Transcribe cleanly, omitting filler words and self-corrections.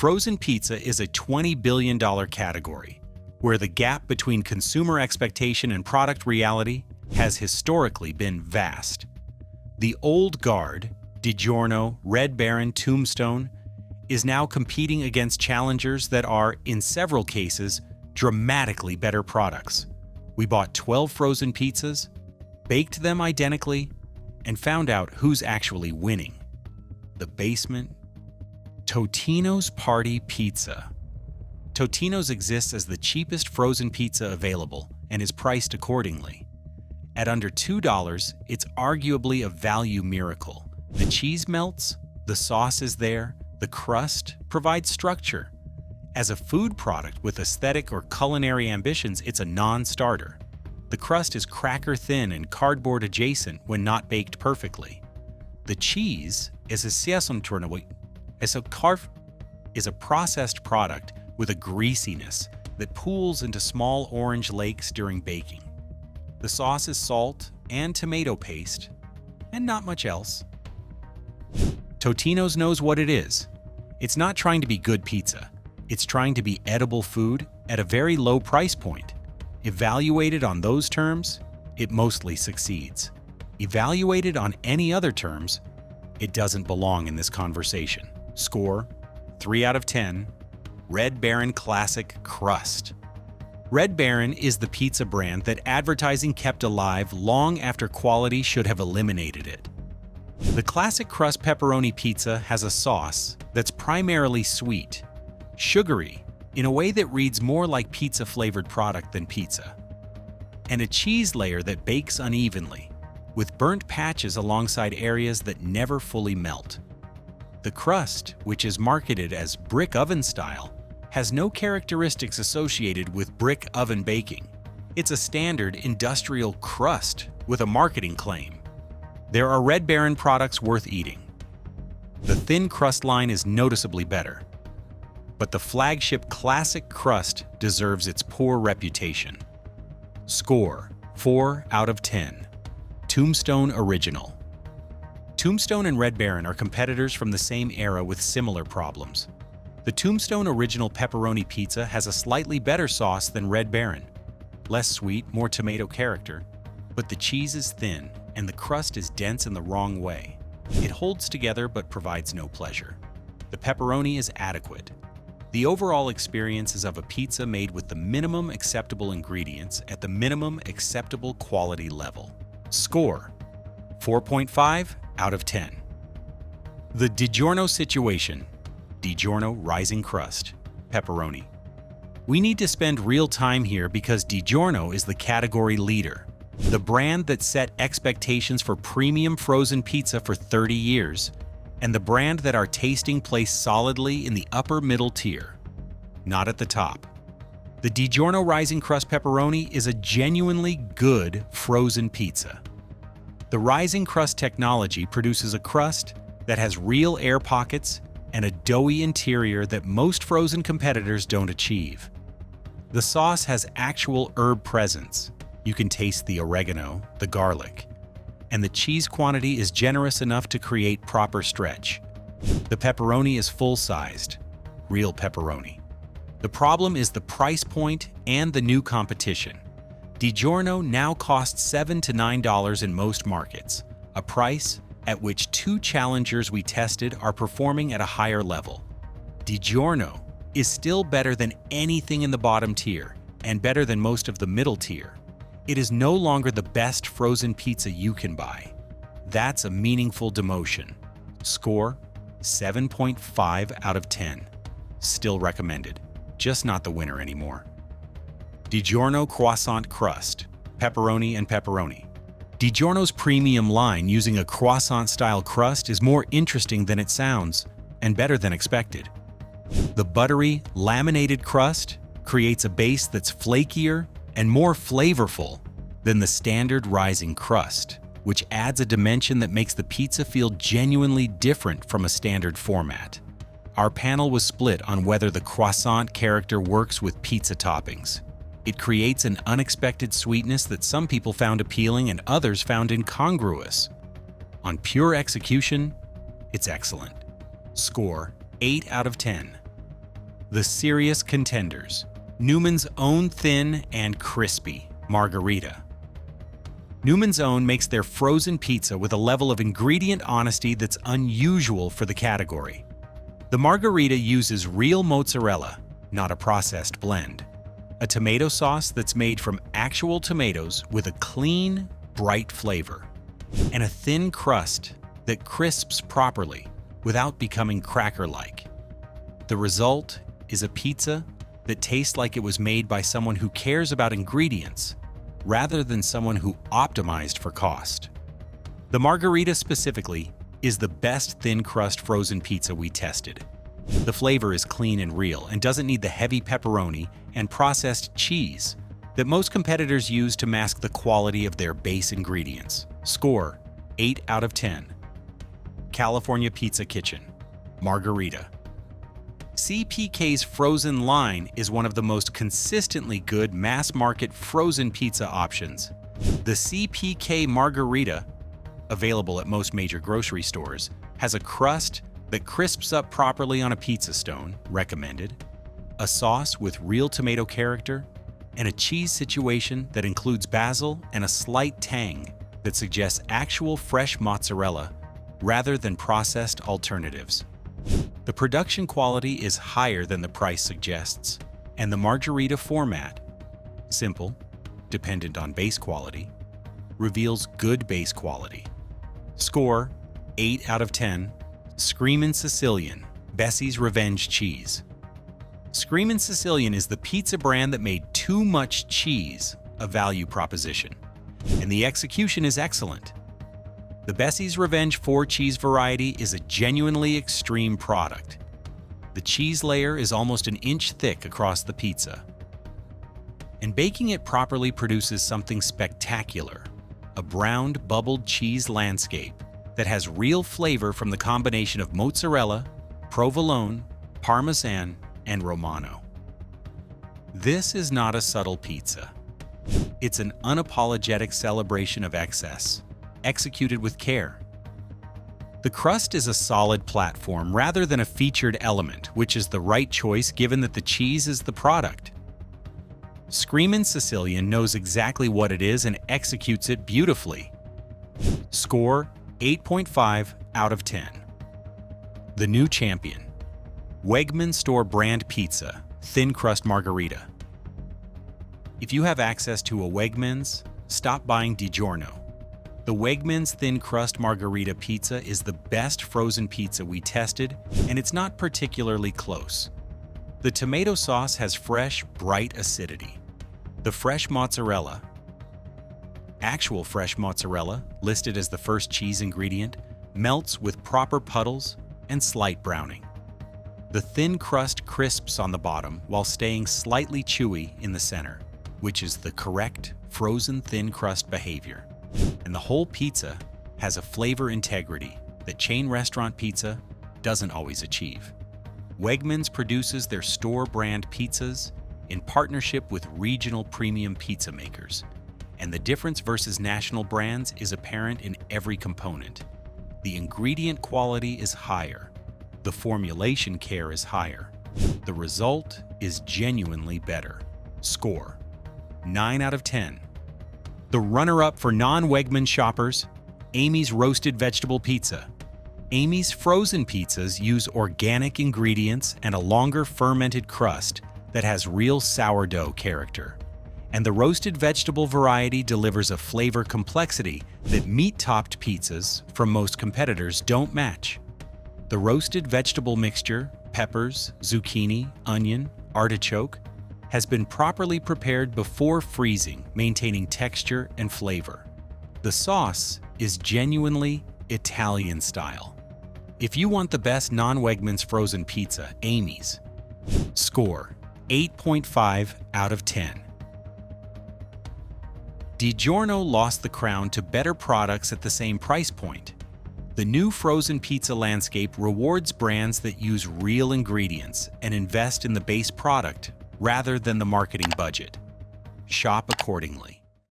Frozen pizza is a $20 billion category, where the gap between consumer expectation and product reality has historically been vast. The old guard, DiGiorno, Red Baron, Tombstone, is now competing against challengers that are, in several cases, dramatically better products. We bought 12 frozen pizzas, baked them identically, and found out who's actually winning. The basement. Totino's Party Pizza. Totino's exists as the cheapest frozen pizza available and is priced accordingly. At under $2, it's arguably a value miracle. The cheese melts, the sauce is there, the crust provides structure. As a food product with aesthetic or culinary ambitions, it's a non-starter. The crust is cracker thin and cardboard adjacent when not baked perfectly. The cheese is a processed product with a greasiness that pools into small orange lakes during baking. The sauce is salt and tomato paste, and not much else. Totino's knows what it is. It's not trying to be good pizza. It's trying to be edible food at a very low price point. Evaluated on those terms, it mostly succeeds. Evaluated on any other terms, it doesn't belong in this conversation. Score, 3 out of 10. Red Baron Classic Crust. Red Baron is the pizza brand that advertising kept alive long after quality should have eliminated it. The classic crust pepperoni pizza has a sauce that's primarily sweet, sugary, in a way that reads more like pizza-flavored product than pizza, and a cheese layer that bakes unevenly, with burnt patches alongside areas that never fully melt. The crust, which is marketed as brick oven style, has no characteristics associated with brick oven baking. It's a standard industrial crust with a marketing claim. There are Red Baron products worth eating. The thin crust line is noticeably better, but the flagship classic crust deserves its poor reputation. Score, 4 out of 10. Tombstone Original. Tombstone and Red Baron are competitors from the same era with similar problems. The Tombstone Original Pepperoni Pizza has a slightly better sauce than Red Baron. Less sweet, more tomato character, but the cheese is thin and the crust is dense in the wrong way. It holds together but provides no pleasure. The pepperoni is adequate. The overall experience is of a pizza made with the minimum acceptable ingredients at the minimum acceptable quality level. Score, 4.5 out of 10. The DiGiorno situation. DiGiorno Rising Crust Pepperoni. We need to spend real time here because DiGiorno is the category leader, the brand that set expectations for premium frozen pizza for 30 years, and the brand that our tasting placed solidly in the upper middle tier, not at the top. The DiGiorno Rising Crust Pepperoni is a genuinely good frozen pizza. The Rising Crust technology produces a crust that has real air pockets and a doughy interior that most frozen competitors don't achieve. The sauce has actual herb presence. You can taste the oregano, the garlic, and the cheese quantity is generous enough to create proper stretch. The pepperoni is full-sized, real pepperoni. The problem is the price point and the new competition. DiGiorno now costs $7 to $9 in most markets, a price at which two challengers we tested are performing at a higher level. DiGiorno is still better than anything in the bottom tier and better than most of the middle tier. It is no longer the best frozen pizza you can buy. That's a meaningful demotion. Score, 7.5 out of 10. Still recommended, just not the winner anymore. DiGiorno Croissant Crust, Pepperoni and Pepperoni. DiGiorno's premium line using a croissant-style crust is more interesting than it sounds, and better than expected. The buttery, laminated crust creates a base that's flakier and more flavorful than the standard rising crust, which adds a dimension that makes the pizza feel genuinely different from a standard format. Our panel was split on whether the croissant character works with pizza toppings. It creates an unexpected sweetness that some people found appealing and others found incongruous. On pure execution, it's excellent. Score, 8 out of 10. The serious contenders. Newman's Own Thin and Crispy Margarita. Newman's Own makes their frozen pizza with a level of ingredient honesty that's unusual for the category. The margarita uses real mozzarella, not a processed blend, a tomato sauce that's made from actual tomatoes with a clean, bright flavor, and a thin crust that crisps properly without becoming cracker-like. The result is a pizza that tastes like it was made by someone who cares about ingredients rather than someone who optimized for cost. The margarita specifically is the best thin crust frozen pizza we tested. The flavor is clean and real and doesn't need the heavy pepperoni and processed cheese that most competitors use to mask the quality of their base ingredients. Score: 8 out of 10. California Pizza Kitchen Margarita. CPK's frozen line is one of the most consistently good mass-market frozen pizza options. The CPK Margarita, available at most major grocery stores, has a crust that crisps up properly on a pizza stone, recommended, a sauce with real tomato character, and a cheese situation that includes basil and a slight tang that suggests actual fresh mozzarella rather than processed alternatives. The production quality is higher than the price suggests, and the margarita format, simple, dependent on base quality, reveals good base quality. Score: 8 out of 10. Screamin' Sicilian Bessie's Revenge Cheese. Screamin' Sicilian is the pizza brand that made too much cheese a value proposition, and the execution is excellent. The Bessie's Revenge 4-cheese variety is a genuinely extreme product. The cheese layer is almost an inch thick across the pizza, and baking it properly produces something spectacular, a browned, bubbled cheese landscape that has real flavor from the combination of mozzarella, provolone, parmesan, and romano. This is not a subtle pizza. It's an unapologetic celebration of excess, executed with care. The crust is a solid platform rather than a featured element, which is the right choice given that the cheese is the product. Screamin' Sicilian knows exactly what it is and executes it beautifully. Score: 8.5 out of 10. The new champion. Wegmans store brand pizza, thin crust margarita. If you have access to a Wegmans, stop buying DiGiorno. The Wegmans thin crust margarita pizza is the best frozen pizza we tested, and it's not particularly close. The tomato sauce has fresh, bright acidity. The fresh mozzarella, actual fresh mozzarella, listed as the first cheese ingredient, melts with proper puddles and slight browning. The thin crust crisps on the bottom while staying slightly chewy in the center, which is the correct frozen thin crust behavior. And the whole pizza has a flavor integrity that chain restaurant pizza doesn't always achieve. Wegmans produces their store brand pizzas in partnership with regional premium pizza makers, and the difference versus national brands is apparent in every component. The ingredient quality is higher. The formulation care is higher. The result is genuinely better. Score: 9 out of 10. The runner-up for non-Wegmans shoppers, Amy's Roasted Vegetable Pizza. Amy's frozen pizzas use organic ingredients and a longer fermented crust that has real sourdough character. And the roasted vegetable variety delivers a flavor complexity that meat-topped pizzas from most competitors don't match. The roasted vegetable mixture, peppers, zucchini, onion, artichoke, has been properly prepared before freezing, maintaining texture and flavor. The sauce is genuinely Italian style. If you want the best non-Wegmans frozen pizza, Amy's. Score: 8.5 out of 10. DiGiorno lost the crown to better products at the same price point. The new frozen pizza landscape rewards brands that use real ingredients and invest in the base product rather than the marketing budget. Shop accordingly.